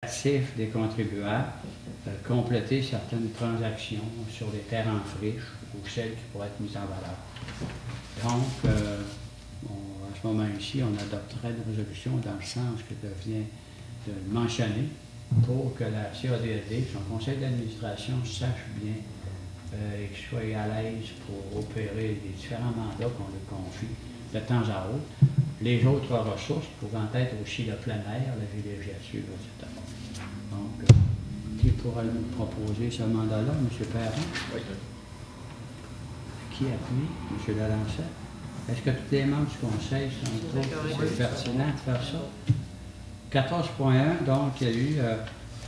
actifs des contribuables, compléter certaines transactions sur les terres en friche ou celles qui pourraient être mises en valeur. Donc, à ce moment ici, on adopterait une résolution dans le sens que je viens de mentionner pour que la CADLD, son conseil d'administration, sache bien et qu'il soit à l'aise pour opérer les différents mandats qu'on lui confie de temps à autre. Les autres ressources pouvant être aussi le plein air, la villégiature, etc. Donc, qui pourra nous proposer ce mandat-là, M. Perron? Oui. Qui appuie? M. Lalancet? Est-ce que tous les membres du conseil sont trop pertinents de faire ça? 14.1, donc, il y a eu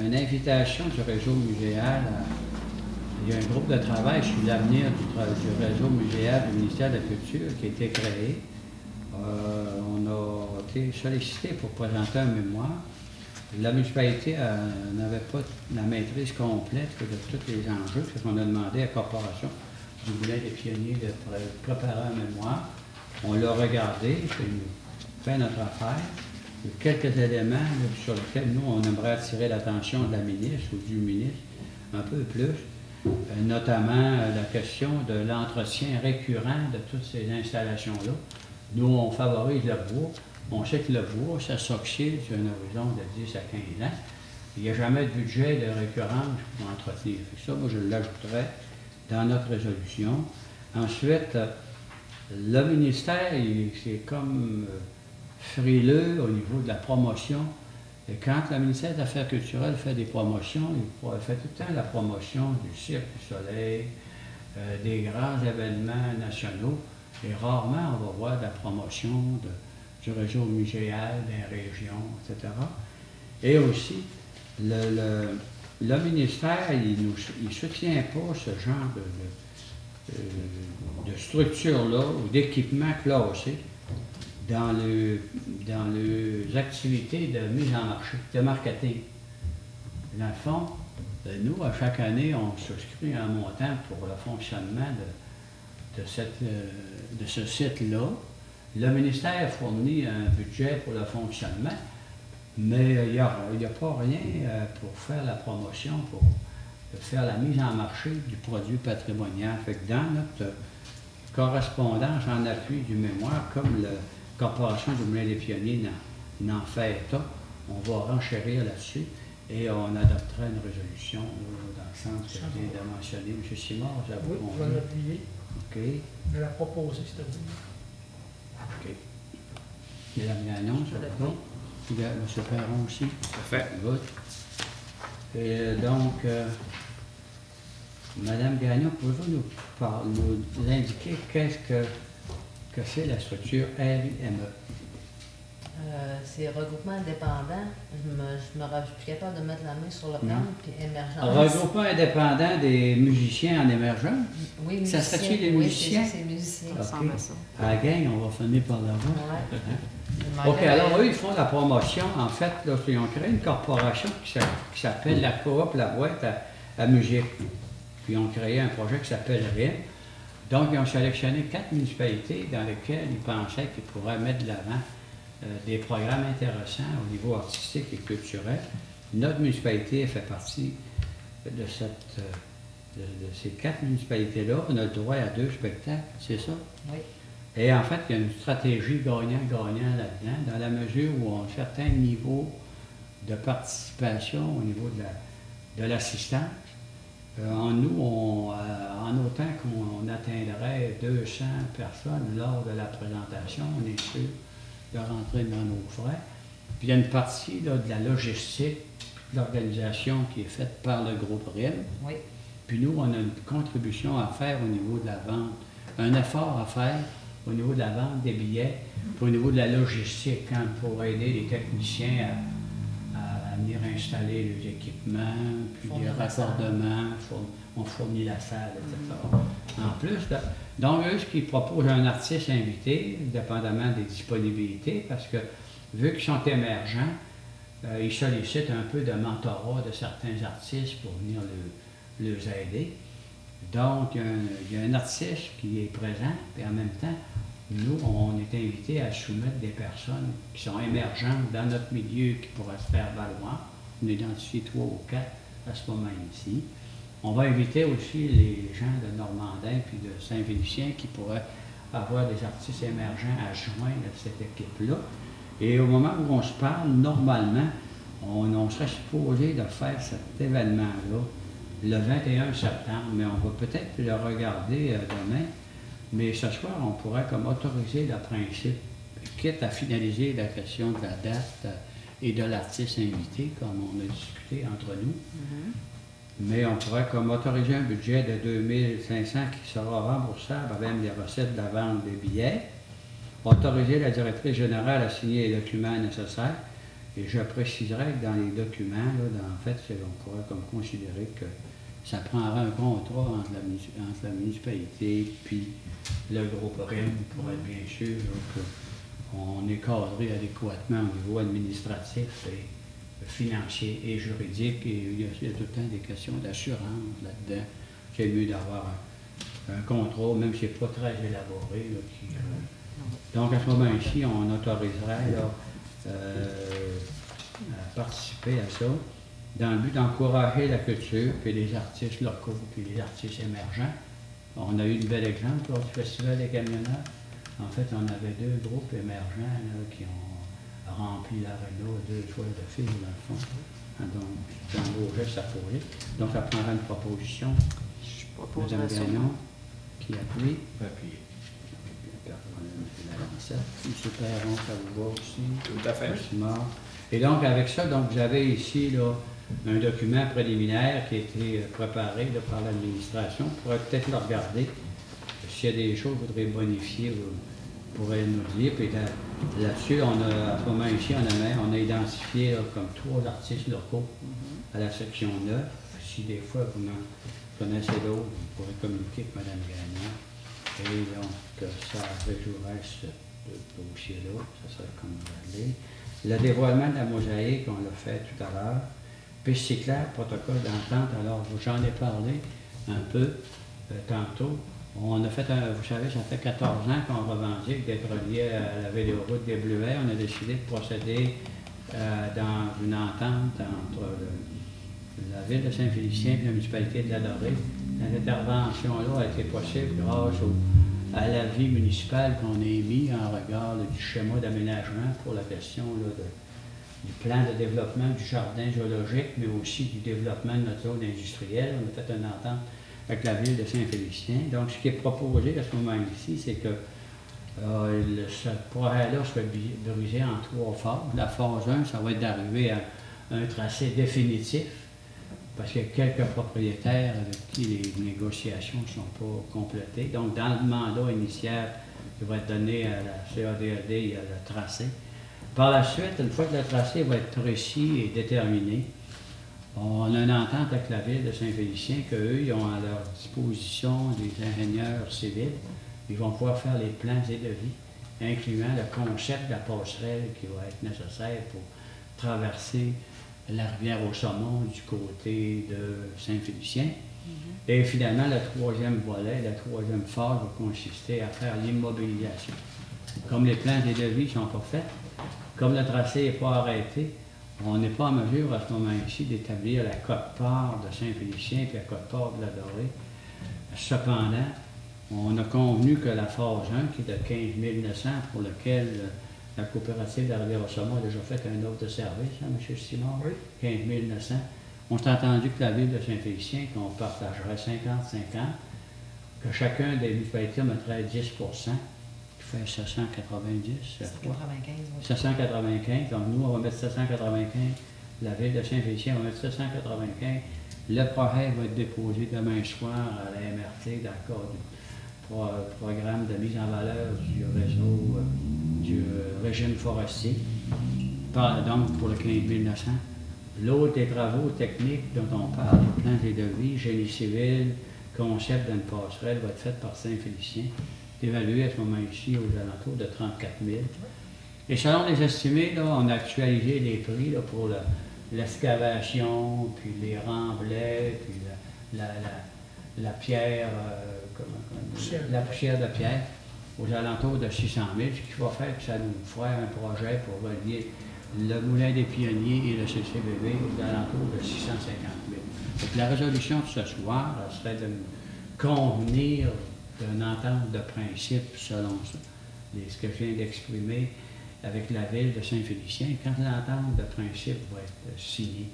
une invitation du réseau muséal. Il y a un groupe de travail sur l'avenir du réseau muséal du ministère de la Culture qui a été créé. On a été sollicité pour présenter un mémoire. La municipalité n'avait pas la maîtrise complète de tous les enjeux, c'est qu'on a demandé à la Corporation du Moulin des Pionniers de préparer un mémoire. On l'a regardé, fait notre affaire. Il y a quelques éléments là, sur lesquels nous, on aimerait attirer l'attention de la ministre ou du ministre un peu plus, notamment la question de l'entretien récurrent de toutes ces installations-là. Nous, on favorise le bois. On sait que le bois, ça s'oxyde sur un horizon de 10 à 15 ans. Il n'y a jamais de budget de récurrence pour entretenir. Ça, moi, je l'ajouterais dans notre résolution. Ensuite, le ministère, c'est comme frileux au niveau de la promotion. Et quand le ministère des Affaires culturelles fait des promotions, il fait tout le temps la promotion du Cirque du Soleil, des grands événements nationaux. Et rarement, on va voir de la promotion du réseau muséal, des régions, etc. Et aussi, le ministère, il ne soutient pas ce genre de structure-là ou d'équipement classé dans les activités de mise en marché, de marketing. Dans le fond, nous, à chaque année, on souscrit un montant pour le fonctionnement de ce site-là. Le ministère fournit un budget pour le fonctionnement, mais il n'y a pas rien pour faire la promotion, pour faire la mise en marché du produit patrimonial. Fait que dans notre correspondance en appui du mémoire, comme la Corporation du Moulin des Pionniers n'en fait état, on va renchérir là-dessus et on adoptera une résolution dans le sens que je viens de mentionner. M. Simard, vous avez Oui, je vais l'appuyer. OK. Je vais la proposer, c'est-à-dire. OK. Madame Gagnon, ça va pas? M. Perron aussi? Parfait. Good. Et donc, Madame Gagnon, pouvez-vous nous indiquer qu'est-ce que c'est la structure RIME? C'est regroupement indépendant. Je suis plus capable de mettre la main sur le terme, puis émergence. Regroupement indépendant des musiciens en émergence? Oui, ça serait-tu les oui, musiciens? c'est musiciens. Okay. À la gang, on va finir par l'avoir. Ouais. OK, alors eux, ils font la promotion. En fait, là, ils ont créé une corporation qui s'appelle la Coop La Boîte à musique. Puis ils ont créé un projet qui s'appelle RIM. Donc, ils ont sélectionné 4 municipalités dans lesquelles ils pensaient qu'ils pourraient mettre de l'avant des programmes intéressants au niveau artistique et culturel. Notre municipalité fait partie de ces 4 municipalités-là. On a le droit à 2 spectacles, c'est ça? Oui. Et en fait, il y a une stratégie gagnant-gagnant là-dedans, dans la mesure où on a un certain niveau de participation au niveau de l'assistance. Nous, en autant qu'on atteindrait 200 personnes lors de la présentation, on est sûr de rentrer dans nos frais. Puis il y a une partie là, de la logistique, de l'organisation qui est faite par le groupe RIM. Oui. Puis nous, on a une contribution à faire au niveau de la vente, un effort à faire au niveau de la vente des billets, puis au niveau de la logistique, pour aider les techniciens à venir installer les équipements, puis les raccordements, on fournit la salle, etc. En plus, donc eux, ce qu'ils proposent un artiste invité, dépendamment des disponibilités, parce que vu qu'ils sont émergents, ils sollicitent un peu de mentorat de certains artistes pour venir les aider. Donc, il y a un artiste qui est présent, et en même temps, nous, on est invités à soumettre des personnes qui sont émergentes dans notre milieu, qui pourraient se faire valoir. on a identifié 3 ou 4 à ce moment-ci. On va inviter aussi les gens de Normandin puis de Saint-Félicien qui pourraient avoir des artistes émergents à joindre à cette équipe-là. Et au moment où on se parle, normalement, on serait supposé de faire cet événement-là le 21 septembre, mais on va peut-être le regarder demain. Mais ce soir, on pourrait comme autoriser le principe, quitte à finaliser la question de la date et de l'artiste invité, comme on a discuté entre nous. Mais on pourrait comme autoriser un budget de 2500 qui sera remboursable avec les recettes de la vente des billets, autoriser la directrice générale à signer les documents nécessaires, et je préciserai que dans les documents, là, en fait, on pourrait comme considérer que ça prendra un contrat entre la municipalité puis le groupe RIM pour être bien sûr qu'on est cadré adéquatement au niveau administratif et financier et juridique. Et il y a tout le temps des questions d'assurance là-dedans. C'est mieux d'avoir un contrôle, même si ce n'est pas très élaboré. Là, donc à ce moment-ci, on autoriserait là, à participer à ça, dans le but d'encourager la culture, puis les artistes locaux, puis les artistes émergents. On a eu un bel exemple lors du Festival des camionneurs. En fait, on avait 2 groupes émergents là, qui ont rempli l'aréna 2 fois de fil, dans le fond. Donc, c'est un beau geste à poser. Donc, ça prendra une proposition. Je propose Mme ça. Gagnon, qui appuie. Appuyé. M. Perron, ça vous va aussi? Tout à fait. Simard. Et donc, avec ça, donc, vous avez ici là, un document préliminaire qui a été préparé là, par l'administration. Vous pourrez peut-être le regarder. S'il y a des choses que vous voudrez bonifier, vous pourrez nous dire. Puis là-dessus, on a, à ce moment ici, on a identifié là, comme 3 artistes locaux à la section 9. Si des fois vous en connaissez d'autres, vous pourrez communiquer avec Mme Gagnon. Et donc, ça réjouirait ce dossier-là. Ça serait comme réglé. Le dévoilement de la mosaïque, on l'a fait tout à l'heure. Piste cyclable, protocole d'entente, alors j'en ai parlé un peu tantôt. On a fait, vous savez, ça fait 14 ans qu'on revendique d'être relié à la véloroute des Bleuets. On a décidé de procéder dans une entente entre la ville de Saint-Félicien et la municipalité de la Dorée. Cette intervention-là a été possible grâce à l'avis municipal qu'on a émis en regard là, du schéma d'aménagement pour la question là, du plan de développement du jardin zoologique, mais aussi du développement de notre zone industrielle. On a fait une entente avec la ville de Saint-Félicien. Donc, ce qui est proposé à ce moment-ci, c'est que ce projet-là serait brisé en 3 phases. La phase 1, ça va être d'arriver à un tracé définitif, parce qu'il y a quelques propriétaires avec qui les négociations ne sont pas complétées. Donc, dans le mandat initial qui va être donné à la CADAD, il y a le tracé. Par la suite, une fois que le tracé va être précis et déterminé, on a une entente avec la ville de Saint-Félicien qu'eux, ils ont à leur disposition des ingénieurs civils. Ils vont pouvoir faire les plans et devis, incluant le concept de la passerelle qui va être nécessaire pour traverser la rivière au saumon du côté de Saint-Félicien. Et finalement, le 3e volet, la 3e phase va consister à faire l'immobilisation. Comme les plans et devis ne sont pas faits, comme le tracé n'est pas arrêté, on n'est pas en mesure à ce moment-ci d'établir la quote-part de Saint-Félicien et la quote-part de la Dorée. Cependant, on a convenu que la phase 1, qui est de 15 900, pour laquelle la coopérative de la Rivière-au-Saumon a déjà fait un offre de service, hein, M. Simard? Oui. 15 900. On s'est entendu que la ville de Saint-Félicien, qu'on partagerait 50-50, que chacun des municipalités mettrait 10 qui fait 790, je crois. 795, oui. 795, donc nous, on va mettre 795. La ville de Saint-Félicien va mettre 795. Le projet va être déposé demain soir à la MRT dans le cadre du programme de mise en valeur du réseau du régime forestier, donc pour le 15 900. L'autre des travaux techniques dont on parle, les plans et devis, génie civil, concept d'une passerelle, va être fait par Saint-Félicien, évalué à ce moment-ci aux alentours de 34 000. Et selon les estimés, là, on a actualisé les prix là, pour l'excavation, puis les remblais, puis la pierre, la poussière de pierre, aux alentours de 600 000, ce qui va faire que ça nous fera un projet pour relier le Moulin des Pionniers et le CCBB aux alentours de 650 000. Donc, la résolution de ce soir serait de convenir d'une entente de principe selon ça, ce que je viens d'exprimer avec la ville de Saint-Félicien. Quand l'entente de principe va être signée,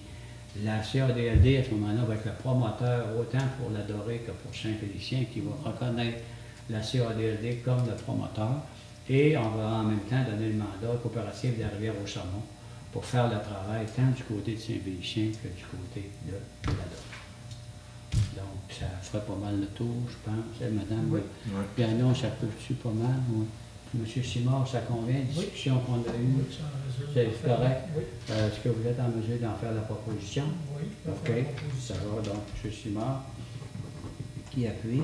la CADLD, à ce moment-là, va être le promoteur autant pour la Dorée que pour Saint-Félicien, qui va reconnaître la CADLD comme le promoteur. Et on va en même temps donner le mandat à Coopérative de la Rivière-au-Saumon pour faire le travail tant du côté de Saint-Félicien que du côté de la Dorée. Donc, ça ferait pas mal le tour, je pense. Madame Gagnon, ça peut-tu pas mal? Oui. Monsieur Simard, ça convient, discussion qu'on a eue? C'est correct? Oui. Est-ce que vous êtes en mesure d'en faire la proposition? Oui. OK. Ça va, donc, M. Simard, qui appuie?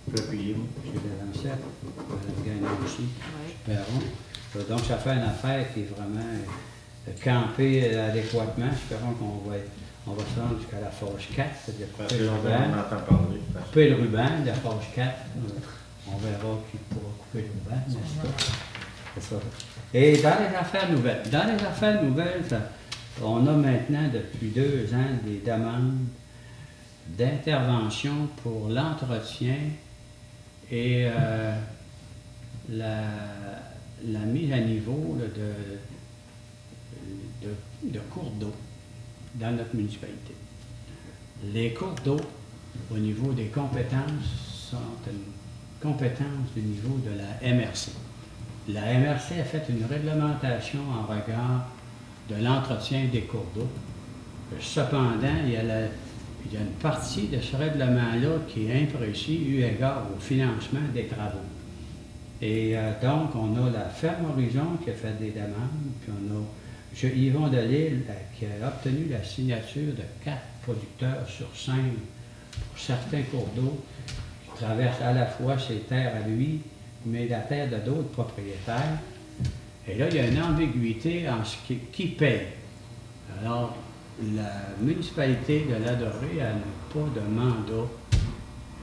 Je peux appuyer. M. Delancette, Mme Gagnon aussi. Oui. Espérons. Donc, ça fait une affaire qui est vraiment campée adéquatement. Espérons qu'on va se rendre jusqu'à la phase 4, c'est-à-dire couper le ruban. On entend parler. Couper le ruban de la phase 4. On verra qui pourra couper le ruban, n'est-ce pas? C'est ça. Et dans les affaires nouvelles, on a maintenant depuis 2 ans des demandes d'intervention pour l'entretien et la mise à niveau là, de cours d'eau dans notre municipalité. Les cours d'eau, au niveau des compétences, sont une compétence du niveau de la MRC. La MRC a fait une réglementation en regard de l'entretien des cours d'eau. Cependant, il y a une partie de ce règlement-là qui est imprécis eu égard au financement des travaux. Et donc, on a la Ferme Horizon qui a fait des demandes, puis on a Yvon Delisle qui a obtenu la signature de 4 producteurs sur 5 pour certains cours d'eau qui traversent à la fois ses terres à lui, mais la terre de d'autres propriétaires. Et là, il y a une ambiguïté en ce qui paye. Alors, la municipalité de la Dorée n'a pas de mandat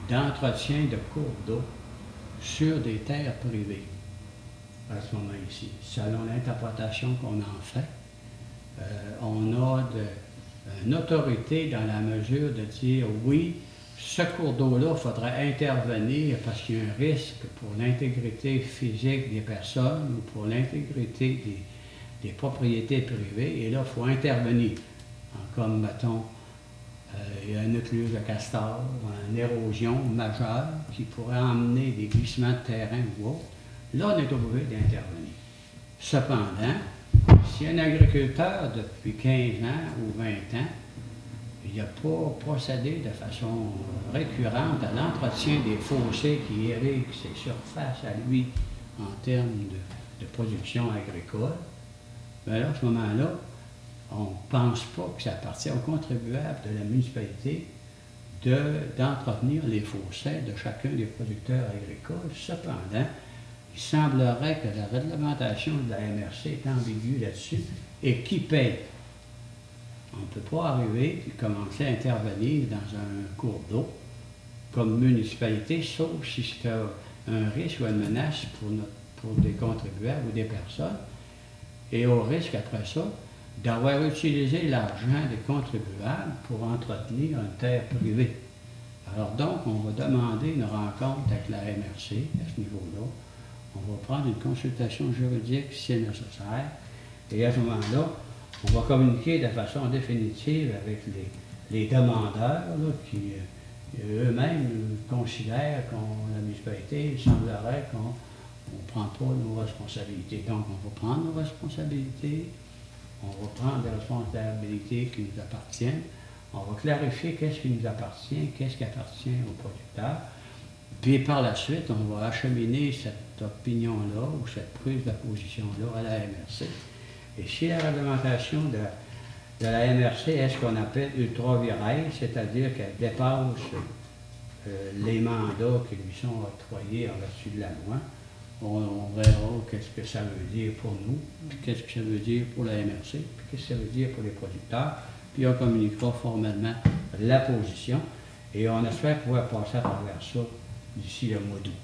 d'entretien de cours d'eau sur des terres privées à ce moment ici. Selon l'interprétation qu'on en fait, on a une autorité dans la mesure de dire oui, ce cours d'eau-là, il faudrait intervenir parce qu'il y a un risque pour l'intégrité physique des personnes ou pour l'intégrité des propriétés privées, et là, il faut intervenir. Comme, mettons, il y a un nucléus de castor, une érosion majeure qui pourrait emmener des glissements de terrain ou autre. Là, on est obligé d'intervenir. Cependant, si un agriculteur, depuis 15 ans ou 20 ans, il n'a pas procédé de façon récurrente à l'entretien des fossés qui irriguent ses surfaces à lui en termes de production agricole, bien là, à ce moment-là, on ne pense pas que ça appartient aux contribuables de la municipalité d'entretenir les fossés de chacun des producteurs agricoles. Cependant, il semblerait que la réglementation de la MRC est ambiguë là-dessus. Et qui paye? On ne peut pas arriver et commencer à intervenir dans un cours d'eau comme municipalité, sauf si c'est un risque ou une menace pour des contribuables ou des personnes. Et au risque, après ça, d'avoir utilisé l'argent des contribuables pour entretenir une terre privée. Alors donc, on va demander une rencontre avec la MRC à ce niveau-là. On va prendre une consultation juridique si c'est nécessaire. Et à ce moment-là, on va communiquer de façon définitive avec les demandeurs là, qui eux-mêmes considèrent qu'on, la municipalité, il semblerait qu'on ne prend pas nos responsabilités. Donc, on va prendre nos responsabilités. On va prendre des responsabilités qui nous appartiennent. On va clarifier qu'est-ce qui nous appartient, qu'est-ce qui appartient aux producteurs. Puis par la suite, on va acheminer cette opinion-là ou cette prise de position-là à la MRC. Et si la réglementation de la MRC est ce qu'on appelle ultra-virale, c'est-à-dire qu'elle dépasse les mandats qui lui sont octroyés en vertu de la loi, on verra qu'est-ce que ça veut dire pour nous, puis qu'est-ce que ça veut dire pour la MRC, puis qu'est-ce que ça veut dire pour les producteurs, puis on communiquera formellement la position, et on espère pouvoir passer à travers ça d'ici le mois d'août.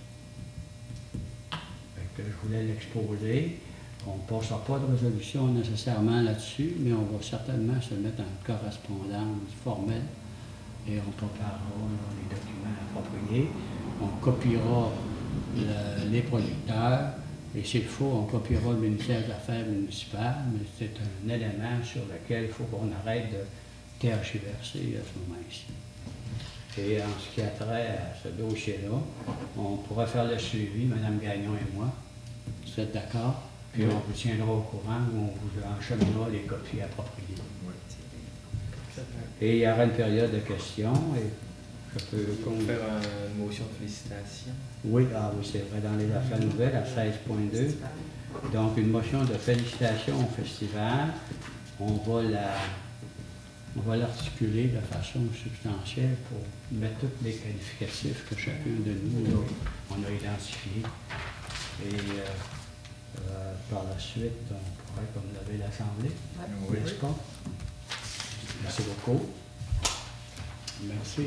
Je voulais l'exposer. On ne passera pas de résolution nécessairement là-dessus, mais on va certainement se mettre en correspondance formelle et on préparera les documents appropriés. On copiera les producteurs et s'il faut, on copiera le ministère des Affaires municipales, mais c'est un élément sur lequel il faut qu'on arrête de tergiverser à ce moment-ci. Et en ce qui a trait à ce dossier-là, on pourra faire le suivi, Mme Gagnon et moi. Vous êtes d'accord? Puis on vous tiendra au courant ou on vous enchaînera les copies appropriées. Et il y aura une période de questions. Et je peux faire une motion de félicitations. Oui, oui, c'est vrai, dans les affaires nouvelles à 16.2. Donc, une motion de félicitations au festival. On va l'articuler de façon substantielle pour mettre tous les qualificatifs que chacun de nous on a identifiés. Et par la suite, on pourrait, comme l'avait l'Assemblée, n'est-ce pas? Merci beaucoup. Merci.